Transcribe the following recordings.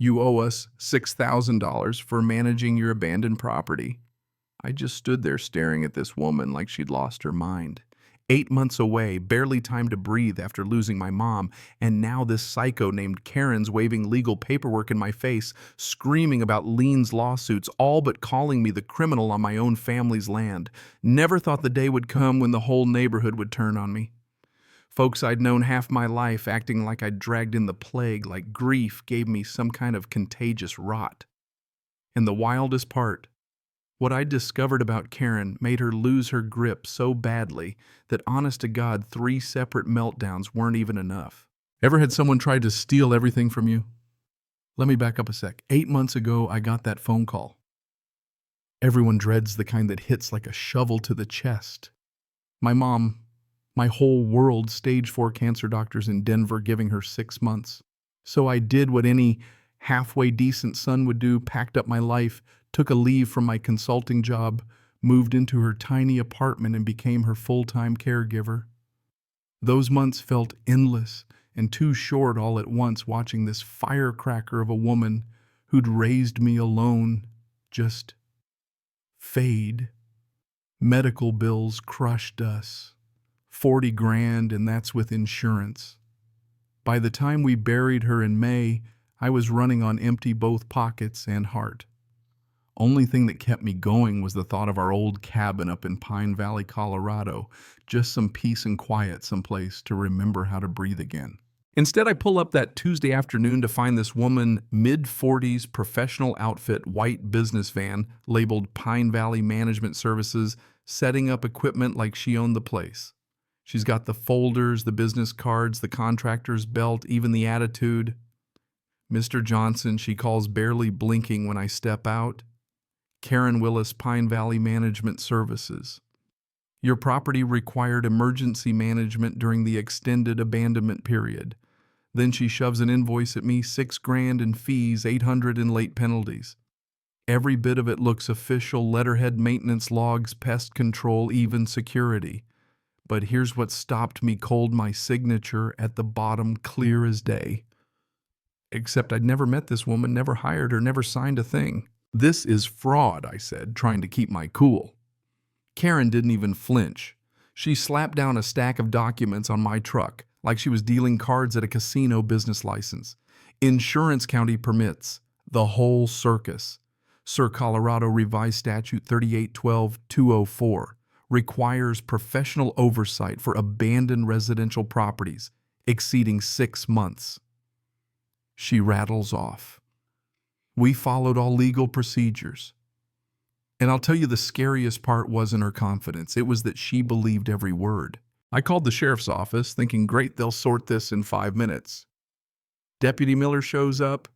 You owe us $6,000 for managing your abandoned property." I just stood there staring at this woman like she'd lost her mind. 8 months away, barely time to breathe after losing my mom, and now this psycho named Karen's waving legal paperwork in my face, screaming about liens lawsuits, all but calling me the criminal on my own family's land. Never thought the day would come when the whole neighborhood would turn on me. Folks I'd known half my life acting like I'd dragged in the plague, like grief gave me some kind of contagious rot. And the wildest part, what I discovered about Karen made her lose her grip so badly that, honest to God, 3 separate meltdowns weren't even enough. Ever had someone try to steal everything from you? Let me back up a sec. 8 months ago, I got that phone call. Everyone dreads the kind that hits like a shovel to the chest. My mom, my whole world, stage 4 cancer doctors in Denver giving her 6 months. So I did what any halfway decent son would do, packed up my life, took a leave from my consulting job, moved into her tiny apartment, and became her full-time caregiver. Those months felt endless and too short all at once, watching this firecracker of a woman who'd raised me alone just fade. Medical bills crushed us. 40 grand, and that's with insurance. By the time we buried her in May, I was running on empty both pockets and heart. Only thing that kept me going was the thought of our old cabin up in Pine Valley, Colorado, just some peace and quiet someplace to remember how to breathe again. Instead, I pull up that Tuesday afternoon to find this woman, mid-40s, professional outfit, white business van, labeled Pine Valley Management Services, setting up equipment like she owned the place. She's got the folders, the business cards, the contractor's belt, even the attitude. "Mr. Johnson," she calls, barely blinking when I step out. "Karen Willis, Pine Valley Management Services. Your property required emergency management during the extended abandonment period." Then she shoves an invoice at me, 6 grand in fees, 800 in late penalties. Every bit of it looks official: letterhead, maintenance logs, pest control, even security. But here's what stopped me cold: my signature at the bottom, clear as day. Except I'd never met this woman, never hired her, never signed a thing. "This is fraud," I said, trying to keep my cool. Karen didn't even flinch. She slapped down a stack of documents on my truck, like she was dealing cards at a casino business license. Insurance county permits, the whole circus. Sir, Colorado Revised Statute 3812-204 requires professional oversight for abandoned residential properties exceeding 6 months. She rattles off. We followed all legal procedures. And I'll tell you, the scariest part wasn't her confidence. It was that she believed every word. I called the sheriff's office, thinking, great, they'll sort this in 5 minutes. Deputy Miller shows up,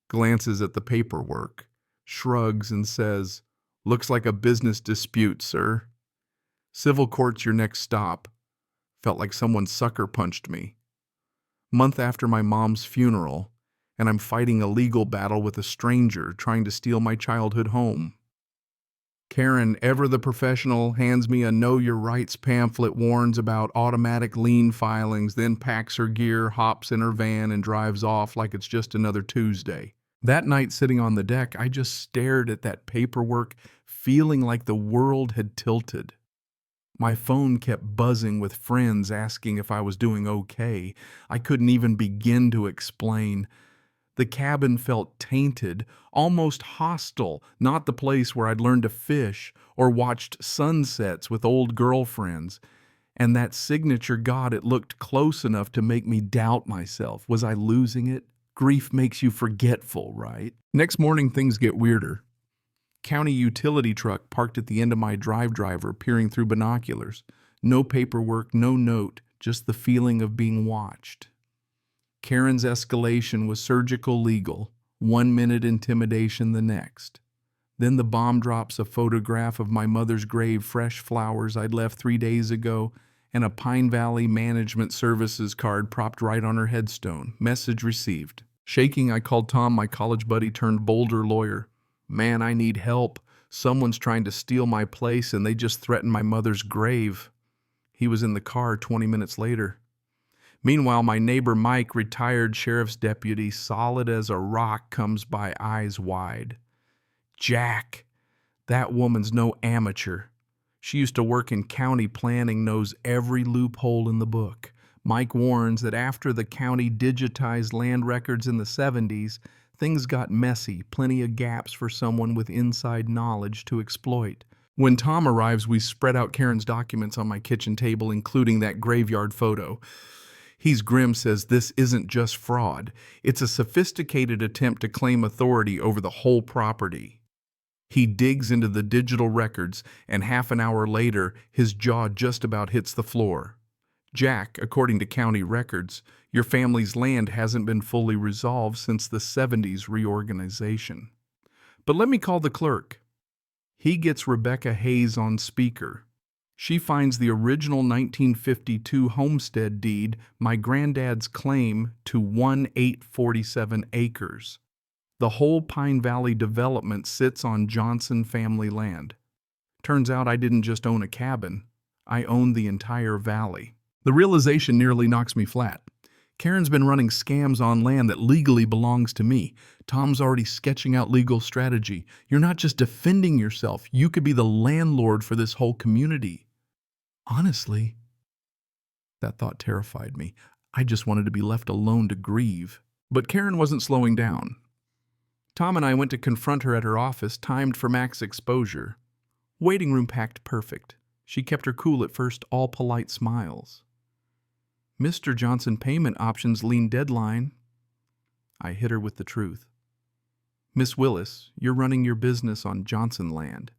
glances at the paperwork, shrugs, and says, "Looks like a business dispute, sir. Civil court's your next stop." Felt like someone sucker punched me. Month after my mom's funeral, and I'm fighting a legal battle with a stranger trying to steal my childhood home. Karen, ever the professional, hands me a Know Your Rights pamphlet, warns about automatic lien filings, then packs her gear, hops in her van, and drives off like it's just another Tuesday. That night, sitting on the deck, I just stared at that paperwork, feeling like the world had tilted. My phone kept buzzing with friends asking if I was doing okay. I couldn't even begin to explain. The cabin felt tainted, almost hostile, not the place where I'd learned to fish or watched sunsets with old girlfriends. And that signature, God, it looked close enough to make me doubt myself. Was I losing it? Grief makes you forgetful, right? Next morning, things get weirder. County utility truck parked at the end of my driver, peering through binoculars. No paperwork, no note, just the feeling of being watched. Karen's escalation was surgical legal, 1 minute intimidation the next. Then the bomb drops a photograph of my mother's grave, fresh flowers I'd left 3 days ago, and a Pine Valley Management Services card propped right on her headstone. Message received. Shaking, I called Tom, my college buddy turned Boulder lawyer. "Man, I need help. Someone's trying to steal my place, and they just threatened my mother's grave." He was in the car 20 minutes later. Meanwhile, my neighbor Mike, retired sheriff's deputy, solid as a rock, comes by eyes wide. Jack, that woman's no amateur. She used to work in county planning, knows every loophole in the book. Mike warns that after the county digitized land records in the 70s, things got messy, plenty of gaps for someone with inside knowledge to exploit. When Tom arrives, we spread out Karen's documents on my kitchen table, including that graveyard photo. He's grim, says this isn't just fraud. It's a sophisticated attempt to claim authority over the whole property. He digs into the digital records, and half an hour later, his jaw just about hits the floor. Jack, according to county records, your family's land hasn't been fully resolved since the 70s reorganization. But let me call the clerk. He gets Rebecca Hayes on speaker. She finds the original 1952 homestead deed, my granddad's claim to 1,847 acres. The whole Pine Valley development sits on Johnson family land. Turns out I didn't just own a cabin, I owned the entire valley. The realization nearly knocks me flat. Karen's been running scams on land that legally belongs to me. Tom's already sketching out legal strategy. You're not just defending yourself, you could be the landlord for this whole community. Honestly, that thought terrified me. I just wanted to be left alone to grieve. But Karen wasn't slowing down. Tom and I went to confront her at her office, timed for max exposure. Waiting room packed perfect. She kept her cool at first, all polite smiles. Mr. Johnson, payment options lean deadline. I hit her with the truth. Miss Willis, you're running your business on Johnson land.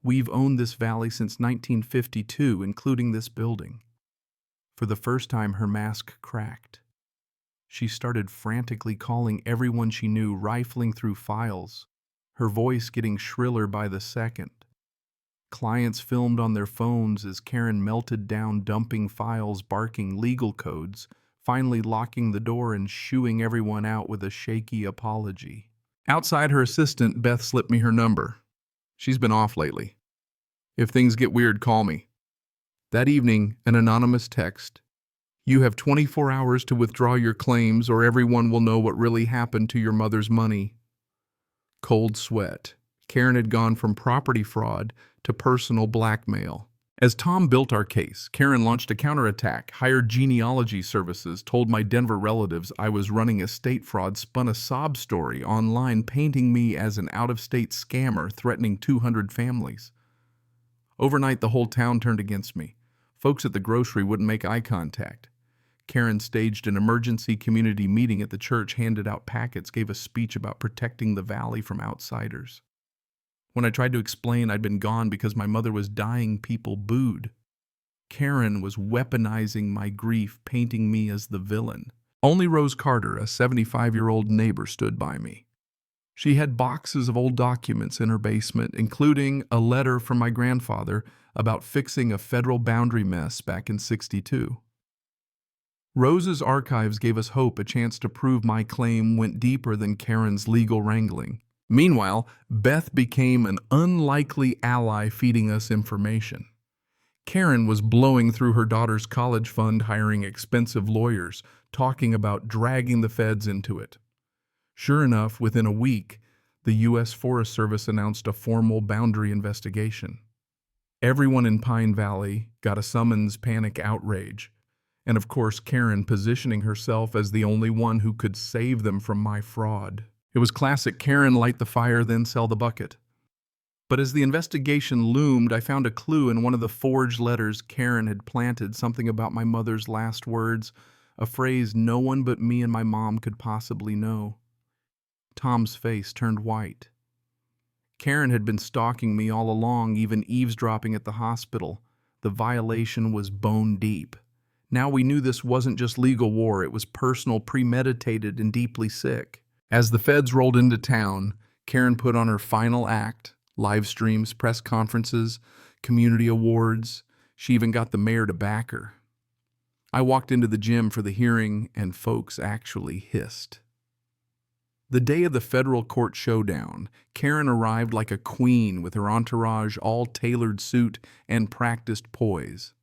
We've owned this valley since 1952, including this building. For the first time, her mask cracked. She started frantically calling everyone she knew, rifling through files, her voice getting shriller by the second. Clients filmed on their phones as Karen melted down, dumping files, barking legal codes, finally locking the door and shooing everyone out with a shaky apology. Outside, her assistant, Beth, slipped me her number. She's been off lately. If things get weird, call me. That evening, an anonymous text. You have 24 hours to withdraw your claims or everyone will know what really happened to your mother's money. Cold sweat. Karen had gone from property fraud to personal blackmail. As Tom built our case, Karen launched a counterattack, hired genealogy services, told my Denver relatives I was running estate fraud, spun a sob story online painting me as an out-of-state scammer threatening 200 families. Overnight, the whole town turned against me. Folks at the grocery wouldn't make eye contact. Karen staged an emergency community meeting at the church, handed out packets, gave a speech about protecting the valley from outsiders. When I tried to explain I'd been gone because my mother was dying, people booed. Karen was weaponizing my grief, painting me as the villain. Only Rose Carter, a 75-year-old neighbor, stood by me. She had boxes of old documents in her basement, including a letter from my grandfather about fixing a federal boundary mess back in '62. Rose's archives gave us hope, a chance to prove my claim went deeper than Karen's legal wrangling. Meanwhile, Beth became an unlikely ally, feeding us information. Karen was blowing through her daughter's college fund, hiring expensive lawyers, talking about dragging the feds into it. Sure enough, within a week, the U.S. Forest Service announced a formal boundary investigation. Everyone in Pine Valley got a summons, panic, outrage. And of course, Karen positioning herself as the only one who could save them from my fraud. It was classic Karen, light the fire, then sell the bucket. But as the investigation loomed, I found a clue in one of the forged letters Karen had planted, something about my mother's last words, a phrase no one but me and my mom could possibly know. Tom's face turned white. Karen had been stalking me all along, even eavesdropping at the hospital. The violation was bone deep. Now we knew this wasn't just legal war, it was personal, premeditated, and deeply sick. As the feds rolled into town, Karen put on her final act, live streams, press conferences, community awards. She even got the mayor to back her. I walked into the gym for the hearing, and folks actually hissed. The day of the federal court showdown, Karen arrived like a queen with her entourage, all tailored suit and practiced poise.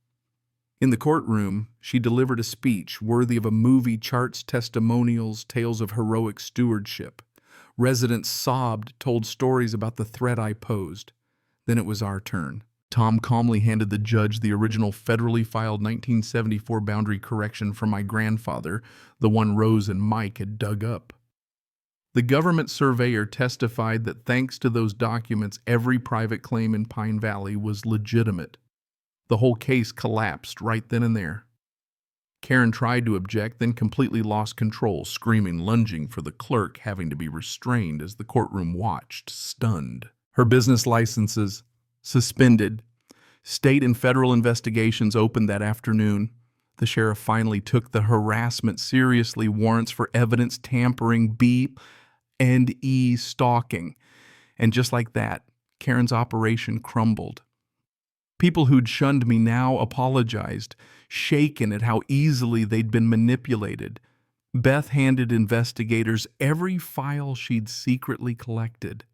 In the courtroom, she delivered a speech worthy of a movie, charts testimonials, tales of heroic stewardship. Residents sobbed, told stories about the threat I posed. Then it was our turn. Tom calmly handed the judge the original federally filed 1974 boundary correction from my grandfather, the one Rose and Mike had dug up. The government surveyor testified that thanks to those documents, every private claim in Pine Valley was legitimate. The whole case collapsed right then and there. Karen tried to object, then completely lost control, screaming, lunging for the clerk, having to be restrained as the courtroom watched, stunned. Her business licenses suspended. State and federal investigations opened that afternoon. The sheriff finally took the harassment seriously, warrants for evidence tampering, B and E stalking. And just like that, Karen's operation crumbled. People who'd shunned me now apologized, shaken at how easily they'd been manipulated. Beth handed investigators every file she'd secretly collected.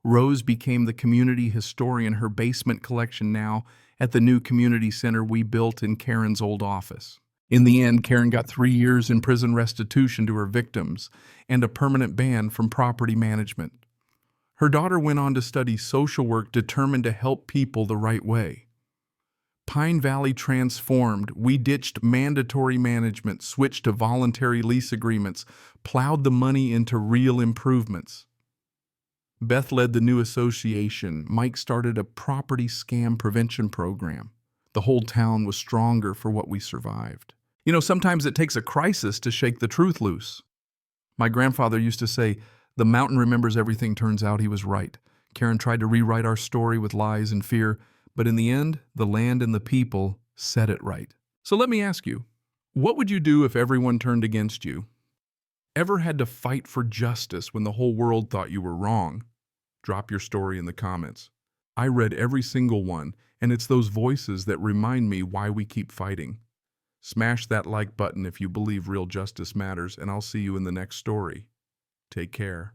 Rose became the community historian, her basement collection now at the new community center we built in Karen's old office. In the end, Karen got 3 years in prison restitution to her victims and a permanent ban from property management. Her daughter went on to study social work, determined to help people the right way. Pine Valley transformed. We ditched mandatory management, switched to voluntary lease agreements, plowed the money into real improvements. Beth led the new association. Mike started a property scam prevention program. The whole town was stronger for what we survived. You know, sometimes it takes a crisis to shake the truth loose. My grandfather used to say, "The mountain remembers everything." Turns out he was right. Karen tried to rewrite our story with lies and fear, but in the end, the land and the people said it right. So let me ask you, what would you do if everyone turned against you? Ever had to fight for justice when the whole world thought you were wrong? Drop your story in the comments. I read every single one, and it's those voices that remind me why we keep fighting. Smash that like button if you believe real justice matters, and I'll see you in the next story. Take care.